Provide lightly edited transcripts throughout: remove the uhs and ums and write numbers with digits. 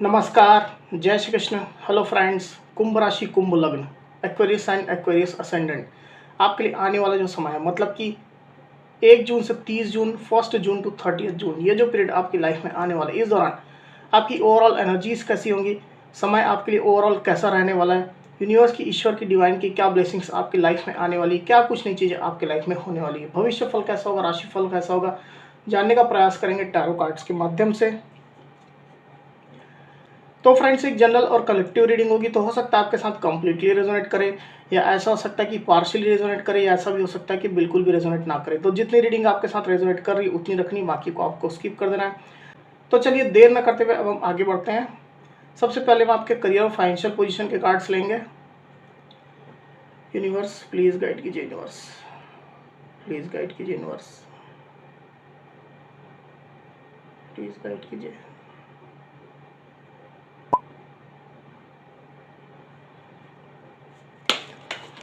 नमस्कार, जय Shri Krishna. Hello friends, कुंभ राशि, कुंभ लग्न, एक्वेरियस साइन, एक्वेरियस असेंडेंट आपके लिए आने वाला जो समय है, मतलब कि 1 जून से 30 जून, 1 जून टू 30 जून, ये जो पीरियड आपकी लाइफ में आने वाला है, इस दौरान आपकी ओवरऑल एनर्जीज कैसी होंगी, समय आपके लिए ओवरऑल कैसा रहने वाला है, यूनिवर्स की, ईश्वर की, डिवाइन की क्या ब्लेसिंग्स आपकी लाइफ में आने वाली है, क्या कुछ नई चीज़ें आपकी लाइफ में होने वाली है, भविष्य फल कैसा होगा, राशि फल कैसा होगा, जानने का प्रयास करेंगे टैरो कार्ड्स के माध्यम से। तो फ्रेंड्स, एक जनरल और कलेक्टिव रीडिंग होगी, तो हो सकता है आपके साथ कंप्लीटली रेजोनेट करे, या ऐसा हो सकता है कि पार्शियली रेजोनेट करे, या ऐसा भी हो सकता है कि बिल्कुल भी रेजोनेट ना करे। तो जितनी रीडिंग आपके साथ रेजोनेट कर रही है उतनी रखनी, बाकी को आपको स्किप कर देना है। तो चलिए देर न करते हुए अब हम आगे बढ़ते हैं। सबसे पहले हम आपके करियर और फाइनेंशियल पोजीशन के कार्ड्स लेंगे। यूनिवर्स प्लीज गाइड कीजिए, यूनिवर्स प्लीज गाइड कीजिए, यूनिवर्स प्लीज गाइड कीजिए।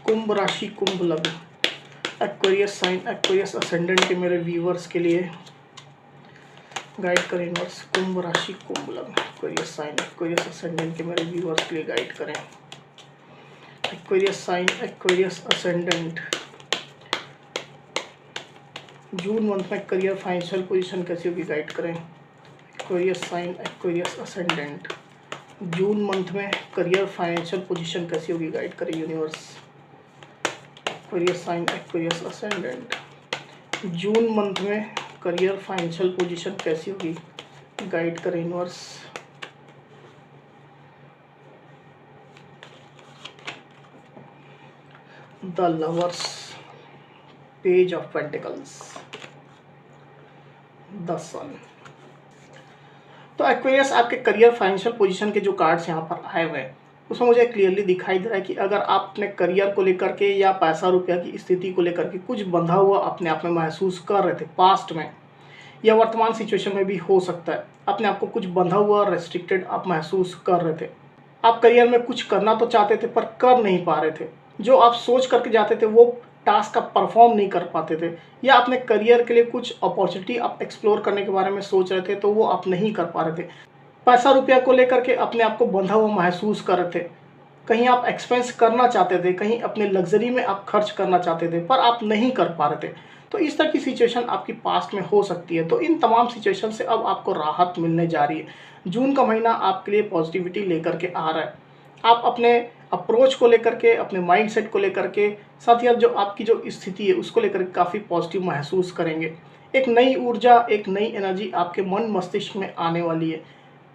कुंभ राशि, कुंभ लग्न, एक्वेरियस साइन, एक्वेरियस असेंडेंट के मेरे व्यूवर्स के लिए गाइड करें यूनिवर्स। कुंभ राशि, कुंभ लग्न, एक्वेरियस साइन, एक्वेरियस असेंडेंट के मेरे व्यूवर्स के लिए गाइड करें। Aquarius sign, Aquarius ascendant, June month में करियर फाइनेंशियल पोजीशन कैसी होगी, गाइड करें। Aquarius sign, Aquarius ascendant, June month में करियर फाइनेंशियल पोजीशन कैसी होगी, गाइड करें universe. Aquarius sign, Aquarius ascendant, June month में करियर फाइनेंशियल पोजीशन कैसी होगी, गाइड करें universe. The lovers, page of pentacles, the sun. तो एक्वेरियस, आपके करियर फाइनेंशियल पोजीशन के जो कार्ड्स यहाँ पर आए हुए हैं उसमें मुझे क्लियरली दिखाई दे रहा है कि अगर आप अपने करियर को लेकर के या पैसा रुपया की स्थिति को लेकर के कुछ बंधा हुआ अपने आप में महसूस कर रहे थे पास्ट में, या वर्तमान सिचुएशन में भी हो सकता है, अपने आप को कुछ बंधा हुआ, रेस्ट्रिक्टेड आप महसूस कर रहे थे। आप करियर में कुछ करना तो चाहते थे पर कर नहीं पा रहे थे। जो आप सोच करके जाते थे वो टास्क आप परफॉर्म नहीं कर पाते थे, या अपने करियर के लिए कुछ अपॉर्चुनिटी आप एक्सप्लोर करने के बारे में सोच रहे थे तो वो आप नहीं कर पा रहे थे। पैसा रुपया को लेकर के अपने आप को बंधा हुआ महसूस कर रहे थे। कहीं आप एक्सपेंस करना चाहते थे, कहीं अपने लग्जरी में आप खर्च करना चाहते थे पर आप नहीं कर पा रहे थे। तो इस तरह की सिचुएशन आपकी पास्ट में हो सकती है। तो इन तमाम सिचुएशन से अब आपको राहत मिलने जा रही है। जून का महीना आपके लिए पॉजिटिविटी लेकर के आ रहा है। आप अपने अप्रोच को लेकर के, अपने माइंडसेट को लेकर के, साथ ही जो आपकी जो स्थिति है उसको लेकर काफ़ी पॉजिटिव महसूस करेंगे। एक नई ऊर्जा, एक नई एनर्जी आपके मन मस्तिष्क में आने वाली है।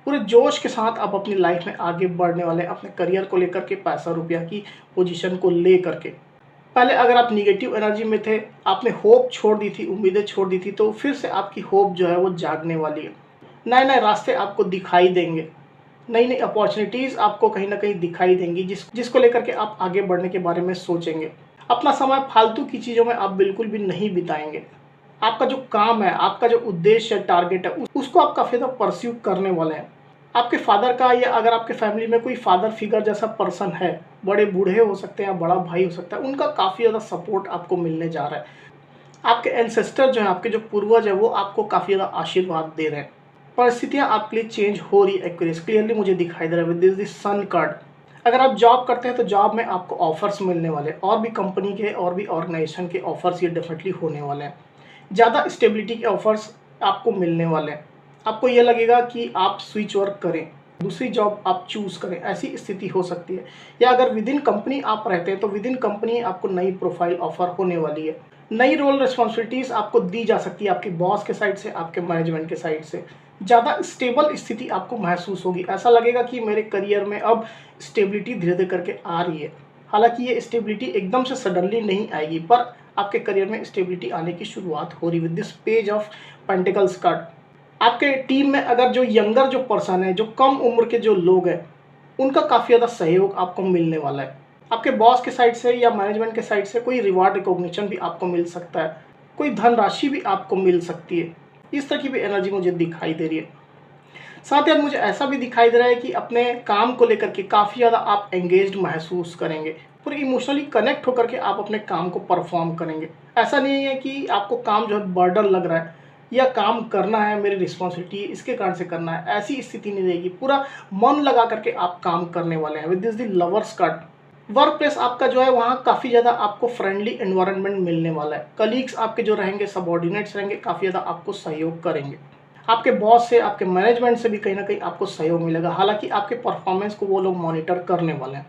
पूरे जोश के साथ आप अपनी लाइफ में आगे बढ़ने वाले हैं, अपने करियर को लेकर के, पैसा रुपया की पोजीशन को ले करके। पहले अगर आप निगेटिव एनर्जी में थे, आपने होप छोड़ दी थी, उम्मीदें छोड़ दी थी, तो फिर से आपकी होप जो है वो जागने वाली है। नए नए रास्ते आपको दिखाई देंगे, नई नई अपॉर्चुनिटीज़ आपको कहीं ना कहीं दिखाई देंगी, जिसको लेकर के आप आगे बढ़ने के बारे में सोचेंगे। अपना समय फालतू की चीज़ों में आप बिल्कुल भी नहीं बिताएंगे। आपका जो काम है, आपका जो उद्देश्य टारगेट है, उसको आप काफ़ी ज़्यादा परस्यू करने वाले हैं। आपके फादर का, या अगर आपके फैमिली में कोई फादर फिगर जैसा पर्सन है, बड़े बूढ़े हो सकते हैं या बड़ा भाई हो सकता है, उनका काफ़ी ज़्यादा सपोर्ट आपको मिलने जा रहा है। आपके एंसेस्टर जो है, आपके जो पूर्वज है, वो आपको काफ़ी ज़्यादा आशीर्वाद दे रहे हैं। परिस्थितियाँ आपके लिए चेंज हो रही है, एक्वेरियस क्लियरली मुझे दिखाई दे रहा है विद दिस सन कार्ड। अगर आप जॉब करते हैं तो जॉब में आपको ऑफर्स मिलने वाले, और भी कंपनी के और भी ऑर्गेनाइजेशन के ऑफर्स ये डेफिनेटली होने वाले हैं। ज़्यादा स्टेबिलिटी के ऑफर्स आपको मिलने वाले हैं। आपको ये लगेगा कि आप स्विच वर्क करें, दूसरी जॉब आप चूज़ करें, ऐसी स्थिति हो सकती है। या अगर विद इन कंपनी आप रहते हैं तो विद इन कंपनी आपको नई प्रोफाइल ऑफर होने वाली है। नई रोल रिस्पॉन्सिबिलिटीज़ आपको दी जा सकती है, आपके बॉस के साइड से, आपके मैनेजमेंट के साइड से। ज़्यादा स्टेबल स्थिति आपको महसूस होगी, ऐसा लगेगा कि मेरे करियर में अब स्टेबिलिटी धीरे धीरे करके आ रही है। हालांकि ये स्टेबिलिटी एकदम से सडनली नहीं आएगी, पर आपके करियर में स्टेबिलिटी आने की शुरुआत हो रही with this page of pentacles card. आपके टीम में अगर जो यंगर जो पर्सन है, जो कम उम्र के जो लोग हैं, उनका काफ़ी ज़्यादा सहयोग आपको मिलने वाला है। आपके बॉस के साइड से या मैनेजमेंट के साइड से कोई रिवार्ड रिकॉग्निशन भी आपको मिल सकता है, कोई धनराशि भी आपको मिल सकती है। इस तरह की भी एनर्जी मुझे दिखाई दे रही है। साथ ही मुझे ऐसा भी दिखाई दे रहा है कि अपने काम को लेकर के काफ़ी ज़्यादा आप एंगेज्ड महसूस करेंगे, पूरे इमोशनली कनेक्ट होकर के आप अपने काम को परफॉर्म करेंगे। ऐसा नहीं है कि आपको काम जो है बर्डन लग रहा है, या काम करना है, मेरी रिस्पॉन्सिबिलिटी है, इसके कारण से करना है, ऐसी स्थिति नहीं रहेगी। पूरा मन लगा करके आप काम करने वाले हैं। With this the lovers card, work place आपका जो है वहाँ काफ़ी ज़्यादा आपको फ्रेंडली एनवायरनमेंट मिलने वाला है। कलीग्स आपके जो रहेंगे, सबऑर्डिनेट्स रहेंगे, काफ़ी ज़्यादा आपको सहयोग करेंगे। आपके बॉस से, आपके मैनेजमेंट से भी कहीं ना कहीं आपको सहयोग मिलेगा। हालांकि आपके परफॉर्मेंस को वो लोग मॉनिटर करने वाले हैं।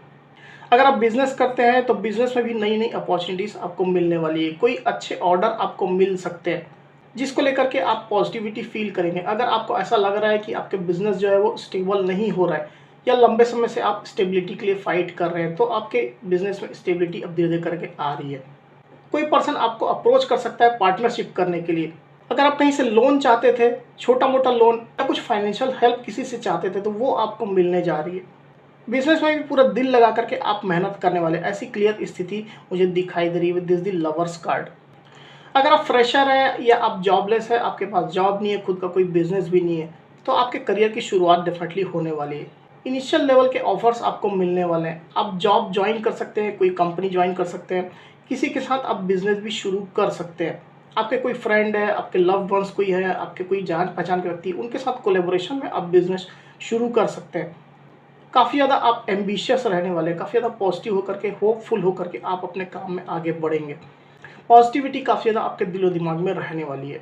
अगर आप बिजनेस करते हैं तो बिजनेस में भी नई नई अपॉर्चुनिटीज़ आपको मिलने वाली है। कोई अच्छे ऑर्डर आपको मिल सकते हैं जिसको लेकर के आप पॉजिटिविटी फील करेंगे। अगर आपको ऐसा लग रहा है कि आपके बिजनेस जो है वो स्टेबल नहीं हो रहा है या लंबे समय से आप स्टेबिलिटी के लिए फाइट कर रहे हैं, तो आपके बिजनेस में स्टेबिलिटी अब धीरे धीरे करके आ रही है। कोई पर्सन आपको अप्रोच कर सकता है पार्टनरशिप करने के लिए। अगर आप कहीं से लोन चाहते थे, छोटा मोटा लोन या कुछ फाइनेंशियल हेल्प किसी से चाहते थे, तो वो आपको मिलने जा रही है। बिजनेस में भी पूरा दिल लगा करके आप मेहनत करने वाले, ऐसी क्लियर स्थिति मुझे दिखाई दे रही है with this the lovers card. अगर आप फ्रेशर हैं या आप जॉबलेस है, आपके पास जॉब नहीं है, खुद का कोई बिजनेस भी नहीं है, तो आपके करियर की शुरुआत डेफिनेटली होने वाली है। इनिशियल लेवल के ऑफर्स आपको मिलने वाले हैं। आप जॉब ज्वाइन कर सकते हैं, कोई कंपनी ज्वाइन कर सकते हैं, किसी के साथ आप बिजनेस भी शुरू कर सकते हैं। आपके कोई फ्रेंड है, आपके लव्ड वंस कोई है, आपके कोई जान पहचान के व्यक्ति, उनके साथ कोलेबोरेशन में आप बिजनेस शुरू कर सकते हैं। काफ़ी ज़्यादा आप एम्बिशियस रहने वाले, काफ़ी ज़्यादा पॉजिटिव होकर के, होपफुल होकर के आप अपने काम में आगे बढ़ेंगे। पॉजिटिविटी काफ़ी ज़्यादा आपके दिलो दिमाग में रहने वाली है।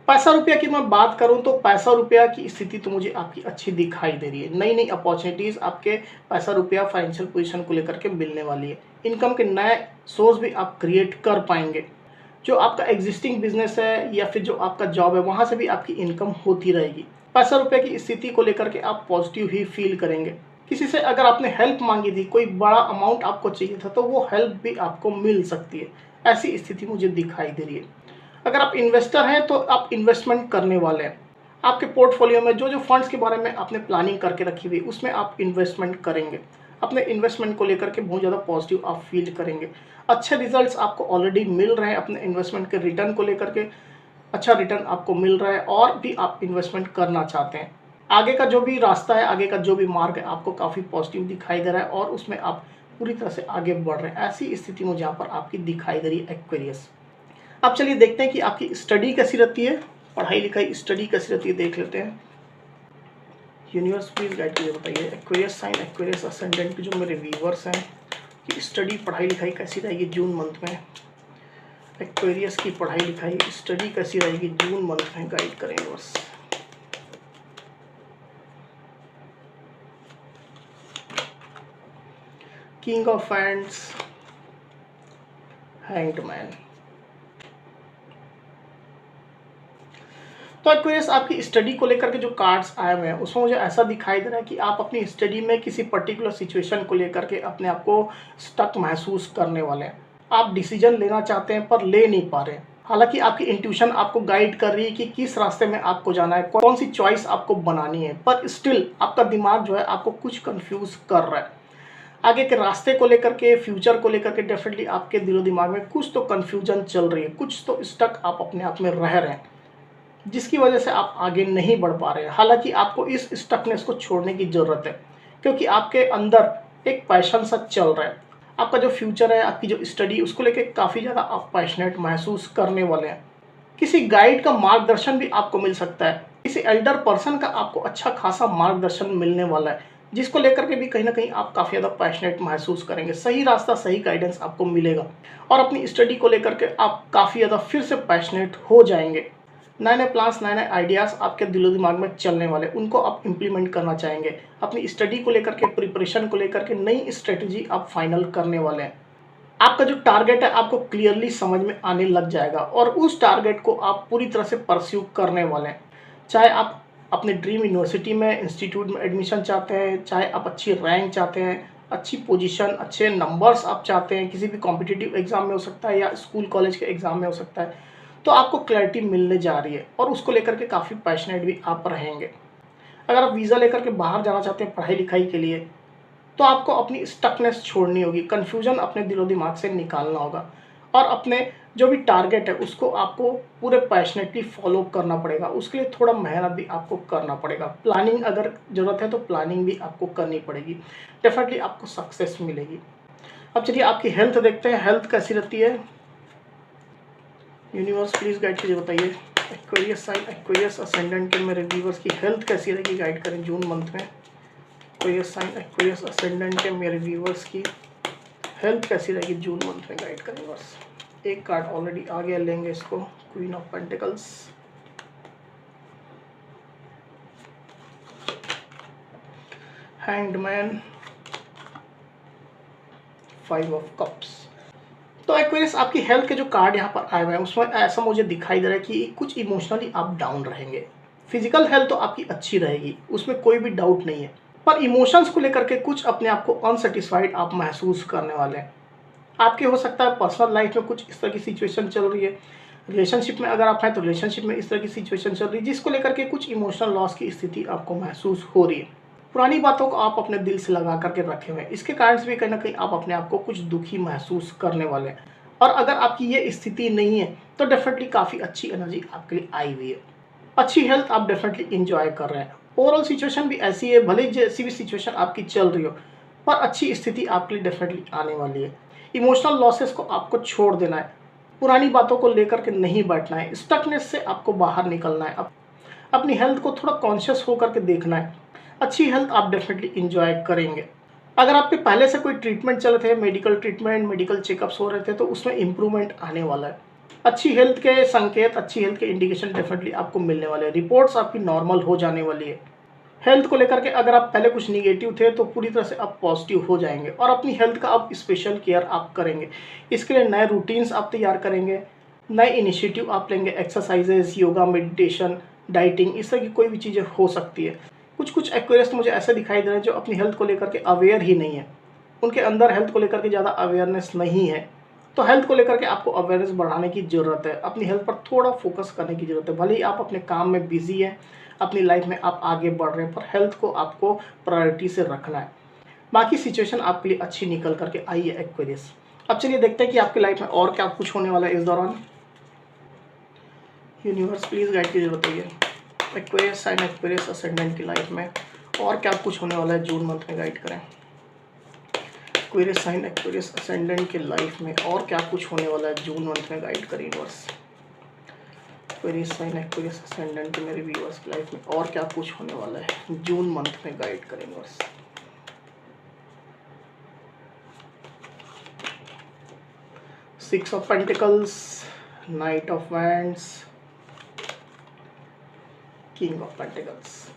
पैसा रुपया की मैं बात करूं तो पैसा रुपया की स्थिति तो मुझे आपकी अच्छी दिखाई दे रही है। नई नई अपॉर्चुनिटीज़ आपके पैसा रुपया फाइनेंशियल पोजीशन को लेकर के मिलने वाली है। इनकम के नए सोर्स भी आप क्रिएट कर पाएंगे। जो आपका एग्जिस्टिंग बिजनेस है या फिर जो आपका जॉब है, वहाँ से भी आपकी इनकम होती रहेगी। पैसा रुपया की स्थिति को लेकर के आप पॉजिटिव ही फील करेंगे। किसी से अगर आपने हेल्प मांगी थी, कोई बड़ा अमाउंट आपको चाहिए था, तो वो हेल्प भी आपको मिल सकती है। ऐसी स्थिति मुझे दिखाई दे रही है। अगर आप इन्वेस्टर हैं तो आप इन्वेस्टमेंट करने वाले हैं। आपके पोर्टफोलियो में जो जो फंड्स के बारे में आपने प्लानिंग करके रखी हुई, उसमें आप इन्वेस्टमेंट करेंगे। अपने इन्वेस्टमेंट को लेकर के बहुत ज़्यादा पॉजिटिव आप फील करेंगे। अच्छे रिजल्ट्स आपको ऑलरेडी मिल रहे हैं अपने इन्वेस्टमेंट के रिटर्न को लेकर के। अच्छा रिटर्न आपको मिल रहा है और भी आप इन्वेस्टमेंट करना चाहते हैं। आगे का जो भी रास्ता है, आगे का जो भी मार्ग है, आपको काफ़ी पॉजिटिव दिखाई दे रहा है और उसमें आप पूरी तरह से आगे बढ़ रहे हैं। ऐसी स्थिति मुझे यहाँ पर आपकी दिखाई दे रही है एक्वेरियस। अब चलिए देखते हैं कि आपकी स्टडी कैसी रहती है, पढ़ाई लिखाई स्टडी कैसी रहती है, देख लेते हैं। यूनिवर्स प्लीज गाइड कीजिए, बताइए एक्वेरियस साइन, एक्वेरियस असेंडेंट के जो मेरे व्यूवर्स हैं कि स्टडी पढ़ाई लिखाई कैसी रहेगी जून मंथ में। एक्वेरियस की पढ़ाई लिखाई स्टडी कैसी रहेगी जून मंथ में, गाइड करें बस। King of hands, hanged man. तो एक्वेरियस आपकी स्टडी को लेकर के जो कार्ड्स आए हुए हैं उसमें मुझे ऐसा दिखाई दे रहा है कि आप अपनी स्टडी में किसी पर्टिकुलर सिचुएशन को लेकर के अपने आप को स्टक महसूस करने वाले हैं। आप डिसीजन लेना चाहते हैं पर ले नहीं पा रहे हैं। हालांकि आपकी इंट्यूशन आपको गाइड कर रही है कि किस रास्ते में आपको जाना है, कौन सी चॉइस आपको बनानी है, पर स्टिल आपका दिमाग जो है आपको कुछ कंफ्यूज कर रहा है। आगे के रास्ते को लेकर के, फ्यूचर को लेकर के डेफिनेटली आपके दिलो दिमाग में कुछ तो कन्फ्यूजन चल रही है, कुछ तो स्टक आप अपने आप में रह रहे हैं, जिसकी वजह से आप आगे नहीं बढ़ पा रहे हैं। हालांकि आपको इस स्टकनेस को छोड़ने की ज़रूरत है, क्योंकि आपके अंदर एक पैशन सा चल रहा है। आपका जो फ्यूचर है, आपकी जो स्टडी, उसको लेके काफ़ी ज़्यादा आप पैशनेट महसूस करने वाले हैं। किसी गाइड का मार्गदर्शन भी आपको मिल सकता है, किसी एल्डर पर्सन का आपको अच्छा खासा मार्गदर्शन मिलने वाला है, जिसको लेकर के भी कहीं ना कहीं आप काफ़ी ज़्यादा पैशनेट महसूस करेंगे। सही रास्ता, सही गाइडेंस आपको मिलेगा और अपनी स्टडी को लेकर के आप काफ़ी ज़्यादा फिर से पैशनेट हो जाएंगे। नए नए प्लान्स, नए नए आइडियाज़ आपके दिलो दिमाग में चलने वाले, उनको आप इम्प्लीमेंट करना चाहेंगे। अपनी स्टडी को लेकर के, प्रिपरेशन को लेकर के नई स्ट्रेटजी आप फाइनल करने वाले हैं। आपका जो टारगेट है आपको क्लियरली समझ में आने लग जाएगा और उस टारगेट को आप पूरी तरह से परस्यू करने वाले हैं। चाहे आप अपने ड्रीम यूनिवर्सिटी में, इंस्टीट्यूट में एडमिशन चाहते हैं, चाहे आप अच्छी रैंक चाहते हैं, अच्छी पोजीशन, अच्छे नंबर्स आप चाहते हैं, किसी भी कॉम्पिटिटिव एग्जाम में हो सकता है या स्कूल कॉलेज के एग्जाम में हो सकता है, तो आपको क्लैरिटी मिलने जा रही है और उसको लेकर के काफ़ी पैशनेट भी आप रहेंगे। अगर आप वीज़ा लेकर के बाहर जाना चाहते हैं पढ़ाई लिखाई के लिए, तो आपको अपनी स्टकनेस छोड़नी होगी, कन्फ्यूजन अपने दिलो दिमाग से निकालना होगा और अपने जो भी टारगेट है उसको आपको पूरे पैशनेटली फॉलो करना पड़ेगा। उसके लिए थोड़ा मेहनत भी आपको करना पड़ेगा। प्लानिंग अगर ज़रूरत है तो प्लानिंग भी आपको करनी पड़ेगी, डेफिनेटली आपको सक्सेस मिलेगी। अब चलिए आपकी हेल्थ देखते हैं, हेल्थ कैसी रहती है। यूनिवर्स प्लीज़ गाइड कीजिए, बताइए एक्वेरियस साइन, एक्वेरियस असेंडेंट के मेरे व्यूअर्स की हेल्थ कैसी रहेगी गाइड करें जून मंथ में। एक्वेरियस साइन, एक्वेरियस असेंडेंट के मेरे व्यूअर्स की हेल्थ कैसी रहेगी जून मंथ में गाइड करें बस। एक कार्ड ऑलरेडी आ गया, लेंगे इसको। Queen of pentacles, hanged man, 5 of cups. तो एक्वेरियस आपकी हेल्थ के जो कार्ड यहाँ पर आए हुए हैं उसमें ऐसा मुझे दिखाई दे रहा है कि कुछ इमोशनली आप डाउन रहेंगे। फिजिकल हेल्थ तो आपकी अच्छी रहेगी, उसमें कोई भी डाउट नहीं है, पर इमोशंस को लेकर के कुछ अपने आप को अनसेटिस्फाइड आप महसूस करने वाले हैं। आपके हो सकता है पर्सनल लाइफ में कुछ इस तरह की सिचुएशन चल रही है, रिलेशनशिप में अगर आप हैं तो रिलेशनशिप में इस तरह की सिचुएशन चल रही है जिसको लेकर के कुछ इमोशनल लॉस की स्थिति आपको महसूस हो रही है। पुरानी बातों को आप अपने दिल से लगा करके रखे हुए हैं, इसके कारण से भी कहीं ना कहीं आप अपने आप को कुछ दुखी महसूस करने वाले हैं। और अगर आपकी ये स्थिति नहीं है तो डेफिनेटली काफ़ी अच्छी एनर्जी आपके लिए आई हुई है, अच्छी हेल्थ आप डेफिनेटली इंजॉय कर रहे हैं। ओवरऑल सिचुएशन भी ऐसी है, भले जैसी भी सिचुएशन आपकी चल रही हो पर अच्छी स्थिति आपके लिए डेफिनेटली आने वाली है। इमोशनल लॉसेस को आपको छोड़ देना है, पुरानी बातों को लेकर के नहीं बैठना है, स्टकनेस से आपको बाहर निकलना है, अपनी हेल्थ को थोड़ा कॉन्शियस होकर के देखना है। अच्छी हेल्थ आप डेफिनेटली इंजॉय करेंगे। अगर आपके पहले से कोई ट्रीटमेंट चल रहे थे, मेडिकल ट्रीटमेंट, मेडिकल चेकअप्स हो रहे थे, तो उसमें इंप्रूवमेंट आने वाला है। अच्छी हेल्थ के संकेत, अच्छी हेल्थ के इंडिकेशन डेफिनेटली आपको मिलने वाले हैं। रिपोर्ट्स आपकी नॉर्मल हो जाने वाली है। हेल्थ को लेकर के अगर आप पहले कुछ निगेटिव थे तो पूरी तरह से आप पॉजिटिव हो जाएंगे और अपनी हेल्थ का आप स्पेशल केयर आप करेंगे। इसके लिए नए रूटीन्स आप तैयार करेंगे, नए इनिशिएटिव आप लेंगे, एक्सरसाइजेज, योगा, मेडिटेशन, डाइटिंग, इस तरह की कोई भी चीज़ें हो सकती है। कुछ एक्वेरियस तो मुझे ऐसे दिखाई दे रहे हैं जो अपनी हेल्थ को लेकर के अवेयर ही नहीं है, उनके अंदर हेल्थ को लेकर के ज़्यादा अवेयरनेस नहीं है। तो हेल्थ को लेकर के आपको अवेयरनेस बढ़ाने की ज़रूरत है, अपनी हेल्थ पर थोड़ा फोकस करने की ज़रूरत है। भले ही आप अपने काम में बिजी हैं, अपनी लाइफ में आप आगे बढ़ रहे हैं, पर हेल्थ को आपको प्रायोरिटी से रखना है। बाकी सिचुएशन आपके लिए अच्छी निकल करके आई है एक्वेरियस। अब चलिए देखते हैं कि आपकी लाइफ में और क्या कुछ होने वाला है इस दौरान। यूनिवर्स प्लीज़ गाइड की जरूरत है एक्वेरियस साइन, एक्वेरियस असेंडेंट की लाइफ में और क्या कुछ होने वाला है जून मंथ में गाइड करें। एक्वेरियस साइन, एक्वेरियस असेंडेंट की लाइफ में और क्या कुछ होने वाला है जून मंथ में गाइड करें universe. Aquarius sign, Aquarius ascendant के मेरे व्यूअर्स की लाइफ में और क्या कुछ होने वाला है जून मंथ में गाइड करें universe. Six of pentacles, night of wands, king of pentacles,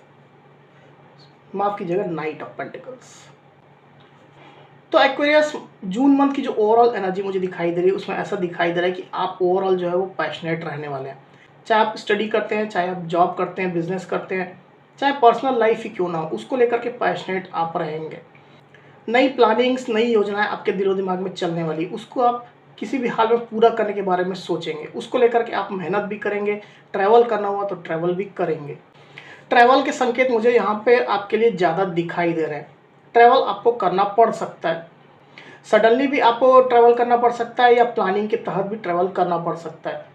माफ कीजिएगा नाइट ऑफ पेंटिकल्स। तो एक्वेरियस जून मंथ की जो ओवरऑल एनर्जी मुझे दिखाई दे रही है उसमें ऐसा दिखाई दे रहा है कि आप ओवरऑल जो है वो पैशनेट रहने वाले हैं। चाहे आप स्टडी करते हैं, चाहे आप जॉब करते हैं, बिजनेस करते हैं, चाहे पर्सनल लाइफ ही क्यों ना हो, उसको लेकर के पैशनेट आप रहेंगे। नई प्लानिंग्स, नई योजनाएं आपके दिलो दिमाग में चलने वाली, उसको आप किसी भी हाल में पूरा करने के बारे में सोचेंगे, उसको लेकर के आप मेहनत भी करेंगे। ट्रैवल करना हुआ तो ट्रैवल भी करेंगे। ट्रैवल के संकेत मुझे यहाँ पे आपके लिए ज़्यादा दिखाई दे रहे हैं। ट्रैवल आपको करना पड़ सकता है, सडनली भी आपको ट्रैवल करना पड़ सकता है या प्लानिंग के तहत भी ट्रैवल करना पड़ सकता है।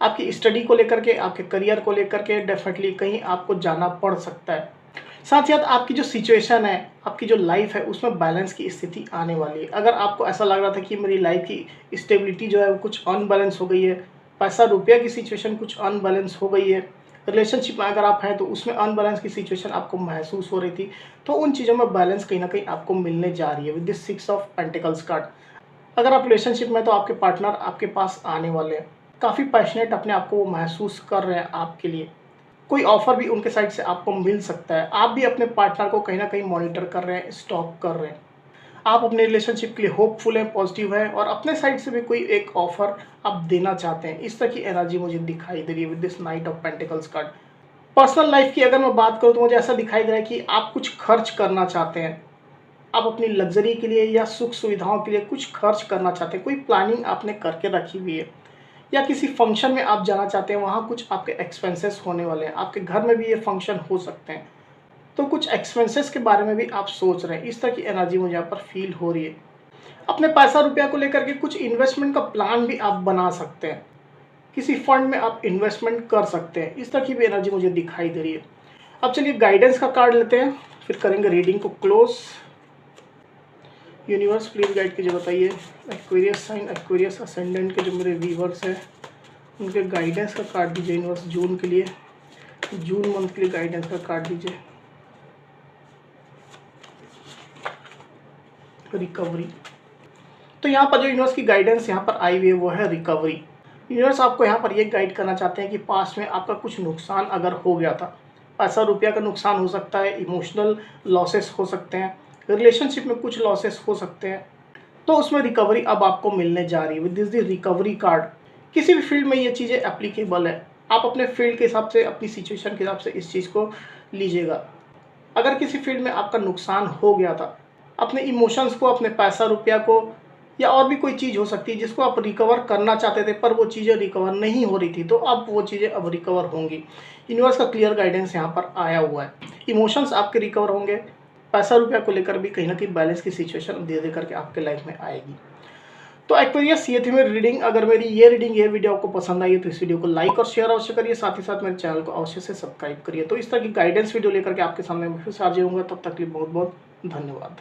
आपकी स्टडी को लेकर के, आपके करियर को लेकर के डेफिनेटली कहीं आपको जाना पड़ सकता है। साथ ही साथ आपकी जो सिचुएशन है, आपकी जो लाइफ है, उसमें बैलेंस की स्थिति आने वाली है। अगर आपको ऐसा लग रहा था कि मेरी लाइफ की स्टेबिलिटी जो है वो कुछ अनबैलेंस हो गई है, पैसा रुपया की सिचुएशन कुछ अनबैलेंस हो गई है, रिलेशनशिप में अगर आप हैं तो उसमें अनबैलेंस की सिचुएशन आपको महसूस हो रही थी, तो उन चीज़ों में बैलेंस कहीं ना कहीं आपको मिलने जा रही है with this 6 of pentacles card. अगर आप रिलेशनशिप में तो आपके पार्टनर आपके पास आने वाले हैं, काफ़ी पैशनेट अपने आप को वो महसूस कर रहे हैं आपके लिए। कोई ऑफर भी उनके साइड से आपको मिल सकता है। आप भी अपने पार्टनर को कहीं ना कहीं मॉनिटर कर रहे हैं, स्टॉक कर रहे हैं। आप अपने रिलेशनशिप के लिए होपफुल हैं, पॉजिटिव हैं और अपने साइड से भी कोई एक ऑफर आप देना चाहते हैं। इस तरह की एनर्जी मुझे दिखाई दे रही है with this night of pentacles card. Personal life की अगर मैं बात करूँ तो मुझे ऐसा दिखाई दे रहा है कि आप कुछ खर्च करना चाहते हैं। आप अपनी लग्जरी के लिए या सुख सुविधाओं के लिए कुछ खर्च करना चाहते हैं, कोई प्लानिंग आपने करके रखी हुई है या किसी फंक्शन में आप जाना चाहते हैं, वहाँ कुछ आपके एक्सपेंसेस होने वाले हैं। आपके घर में भी ये फंक्शन हो सकते हैं, तो कुछ एक्सपेंसेस के बारे में भी आप सोच रहे हैं। इस तरह की एनर्जी मुझे यहाँ पर फील हो रही है। अपने पैसा रुपया को लेकर के कुछ इन्वेस्टमेंट का प्लान भी आप बना सकते हैं, किसी फंड में आप इन्वेस्टमेंट कर सकते हैं। इस तरह की भी एनर्जी मुझे दिखाई दे रही है। अब चलिए गाइडेंस का कार्ड लेते हैं, फिर करेंगे रीडिंग को क्लोज। यूनिवर्स प्लीज गाइड कीजिए, बताइए एक्वेरियस साइन, एक्वेरियस असेंडेंट के जो मेरे व्यूवर्स हैं उनके गाइडेंस का कार्ड दीजिए यूनिवर्स जून के लिए, जून मंथ के लिए गाइडेंस का कार्ड दीजिए। रिकवरी, तो यहाँ पर जो यूनिवर्स की गाइडेंस यहाँ पर आई हुई है वो है रिकवरी। यूनिवर्स आपको यहाँ पर ये गाइड करना चाहते हैं कि पास्ट में आपका कुछ नुकसान अगर हो गया था, पैसा रुपया का नुकसान हो सकता है, इमोशनल लॉसेस हो सकते हैं, रिलेशनशिप में कुछ लॉसेस हो सकते हैं, तो उसमें रिकवरी अब आपको मिलने जा रही है with this the recovery card. किसी भी फील्ड में ये चीज़ें एप्लीकेबल है, आप अपने फील्ड के हिसाब से, अपनी सिचुएशन के हिसाब से इस चीज़ को लीजिएगा। अगर किसी फील्ड में आपका नुकसान हो गया था, अपने इमोशंस को, अपने पैसा रुपया को, या और भी कोई चीज़ हो सकती है जिसको आप रिकवर करना चाहते थे पर वो चीज़ें रिकवर नहीं हो रही थी, तो अब वो चीज़ें अब रिकवर होंगी। यूनिवर्स का क्लियर गाइडेंस यहाँ पर आया हुआ है। इमोशंस आपके रिकवर होंगे, पैसा रुपया को लेकर भी कहीं ना कहीं बैलेंस की सिचुएशन धीरे करके आपके लाइफ में आएगी। तो एक्वेरियस ये थी मेरी रीडिंग। अगर मेरी ये वीडियो आपको पसंद आई है तो इस वीडियो को लाइक और शेयर अवश्य करिए, साथ ही साथ मेरे चैनल को अवश्य से सब्सक्राइब करिए। तो इस तरह की गाइडेंस वीडियो लेकर के आपके सामने मैं फिर से हाजिर होऊंगा, तब तक के लिए बहुत बहुत धन्यवाद।